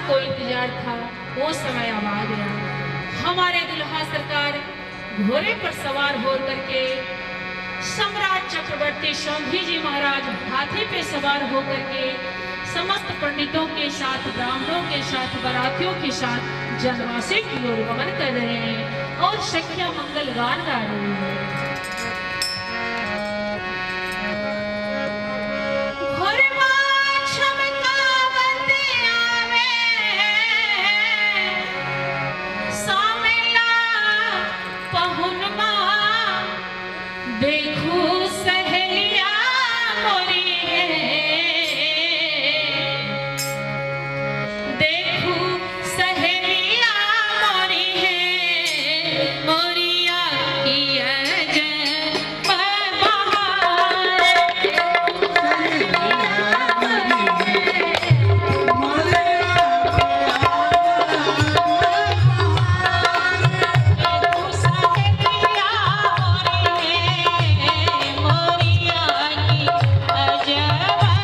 को इंतजार था वो समय अब आ गया। हमारे दुल्हा सरकार घोड़े पर सवार होकर के, सम्राट चक्रवर्ती शंभू जी महाराज हाथी पे सवार होकर के समस्त पंडितों के साथ, ब्राह्मणों के साथ, बारातियों के साथ जनवासी की ओर गमन कर रहे हैं और सख्या मंगल गान गा रहे हैं। देखो सहेलिया मोरी है, देखो सहेलिया मोरी है, मोरिया की अजब बहार। मोरिया की अजब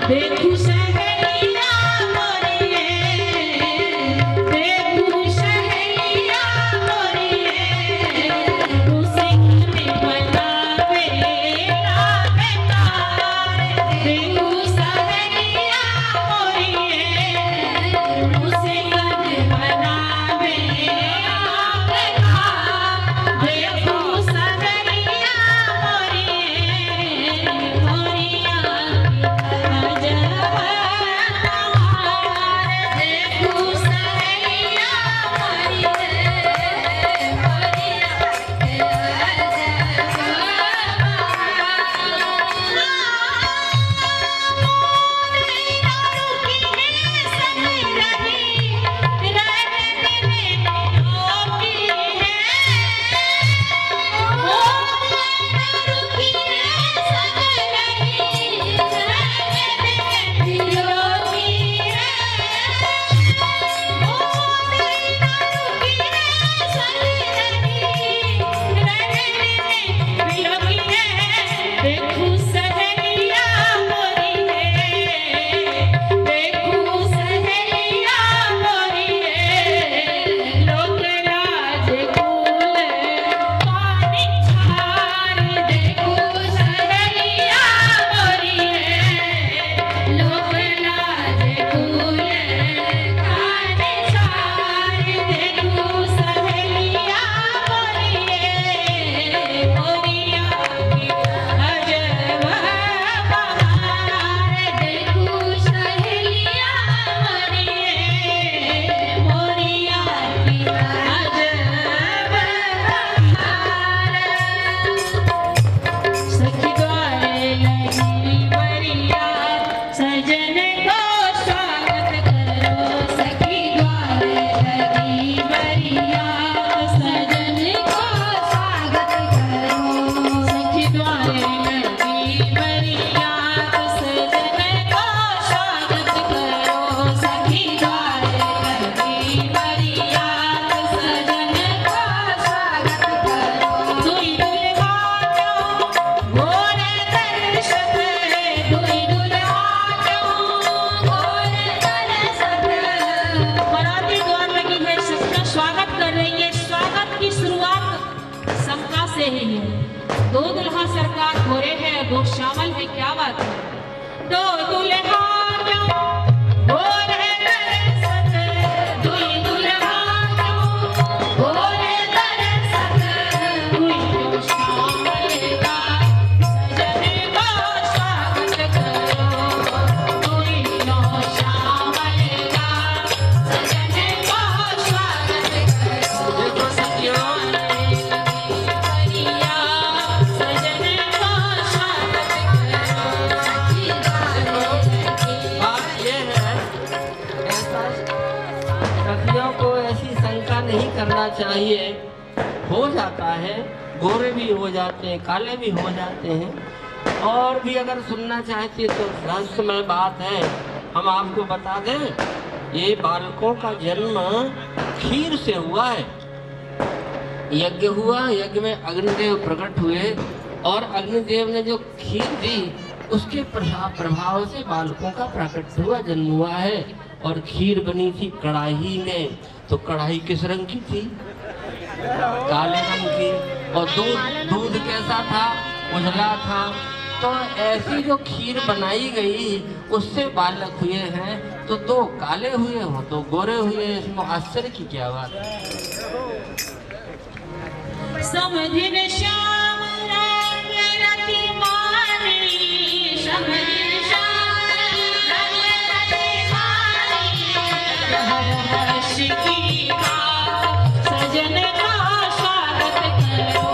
देखू सहेलिया मोरिए, देखू सहेलिया मोरिए, उसे में बनावे लावे तारे। देखू सहेलिया मोरिए, उसे में बनावे लावे तारे। देखू सहेलिया मोरिए, मोरिया से ही है। दो दुल्हा सरकार घोरे हैं, दो शामल है, क्या बात है। दो दुल्हा करना चाहिए, हो जाता है, गोरे भी हो जाते हैं, काले भी हो जाते हैं। और भी अगर सुनना चाहते तो रहस्यमय बात है, हम आपको बता दें, ये बालकों का जन्म खीर से हुआ है। यज्ञ हुआ, यज्ञ में अग्निदेव प्रकट हुए और अग्निदेव ने जो खीर दी उसके प्रभाव से बालकों का प्रकट हुआ, जन्म हुआ है। और खीर बनी थी कढ़ाई में, तो कढ़ाई किस रंग की थी? काले रंग की। और दूध कैसा था? उजला था। तो ऐसी जो खीर बनाई गई उससे बालक हुए हैं, तो दो काले हुए हो तो गोरे हुए, इसमें आश्चर्य की क्या बात है। समझिन श्याम रंग रति मानी, समझिन श्याम रंग रति मानी, हर्ष की बात सजन का स्वागत करो।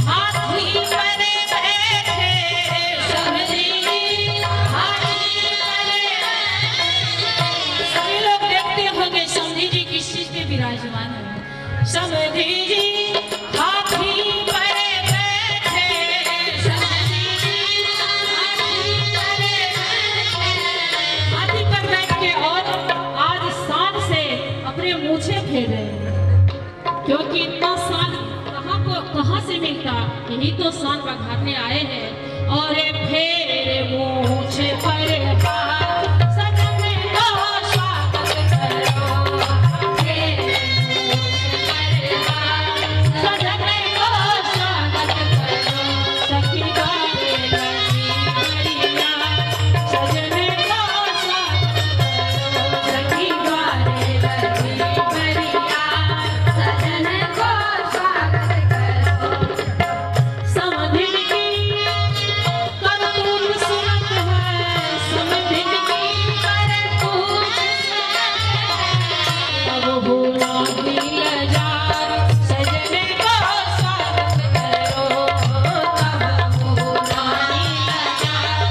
हाथी पर बैठे समधी जी हाथी पर बैठे, समधी जी हाथी पर बैठ के और आज शान से अपने मूछे फेर रहे हैं, क्योंकि इतना शान कहाँ से मिलता, यही तो शान बघारने आए हैं। और फेर मूछे पर बात सजन को स्वागत करो, फेर मूछे पर बात सजन को स्वागत करो, सखी गावे लगी बढ़िया सजन को स्वागत करो, सखी गावे लगी बढ़िया सजन को स्वागत करो। समधी की करतूत सुनत है, समधी की करतूत अब भूला दिल जार सजन को स्वागत करो, तब भूला दिल जार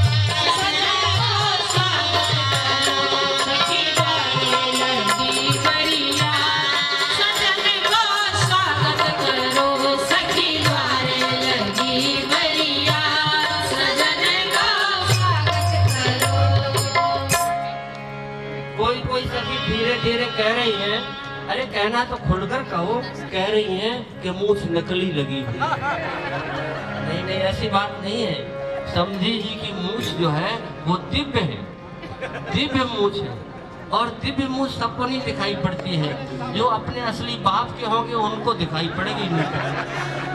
सजन को स्वागत करो, सखी गावे लगी बढ़िया सजन को स्वागत करो, सखी गावे लगी बढ़िया सजन को स्वागत करो। कोई सखी धीरे धीरे कह रही है, अरे कहना तो खुलकर कहो, कह रही है कि मूछ नकली लगी हुई है। नहीं नहीं, ऐसी बात नहीं है। समधी जी की मूछ जो है वो दिव्य है, दिव्य मूछ है। और दिव्य मूछ सबको नहीं दिखाई पड़ती है, जो अपने असली बाप के होंगे उनको दिखाई पड़ेगी नहीं।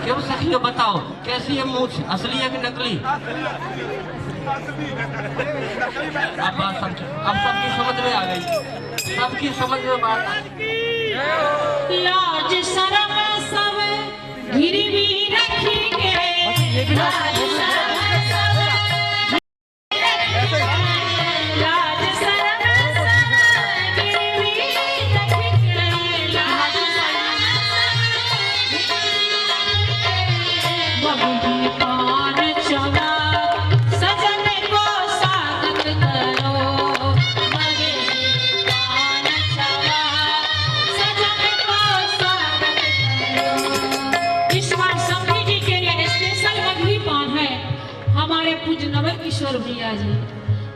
क्यों सखियों बताओ, कैसी है मूछ, असली है कि नकली? अब सबकी समझ में आ गई, सबकी समझ में बात आ गई। लाज शरम सब गिरवी रखेंगे, लाज शरम सब लाज शरम सब गिरवी रखेंगे, लाज शरम बबुली पान चवा सजन को स्वागत करो, बबुली पान चवा सजन को स्वागत करो। इस बार समधी जी के लिए स्पेशल मगही पान है। हमारे पूज्य नवल किशोर भैया जी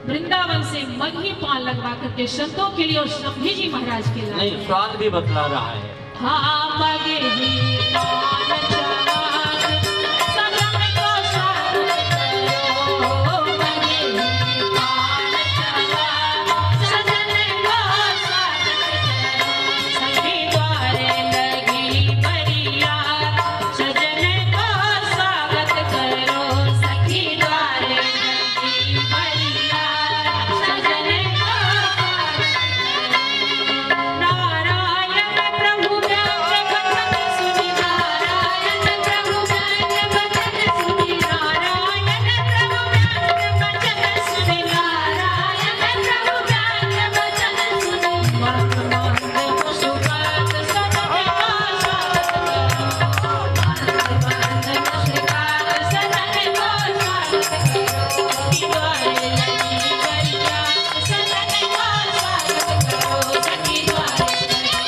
वृंदावन से मगही पान लगवा करके संतों के लिए और समधी जी महाराज के लिए नहीं, स्वाद भी बतला रहा है। हाँ मगही पान चवा सजन को स्वागत करो, मगही पान चवा सजन को स्वागत करो, सखी द्वारे लगी बढ़िया सजन को स्वागत करो, सखी द्वारे लगी बढ़िया सजन को स्वागत करो। नारायण प्रभु व्यास भजन सुनि, नारायण प्रभु व्यास भजन सुनि, नारायण प्रभु व्यास भजन सुनि, नारायण प्रभु व्यास भजन सुनि, मन मंद सुखद सजन को स्वागत करो, मन मंद सुखद सजन को स्वागत करो, सखी द्वारे लगी बढ़िया सजन को स्वागत करो, सखी द्वारे लगी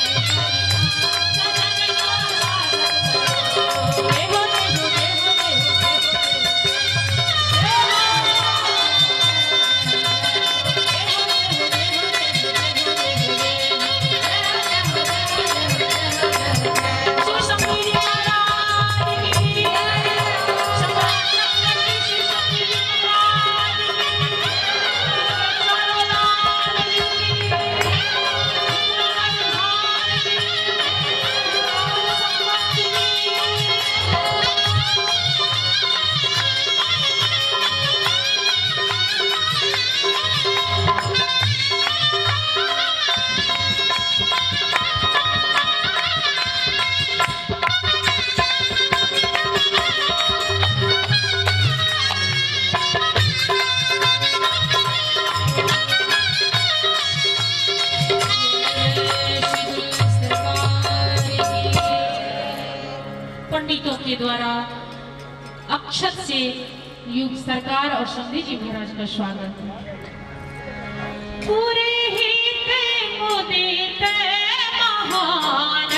पंडितों के द्वारा अक्षत से युग सरकार और समधी जी महाराज का स्वागत है। पूरे हित मुदित महान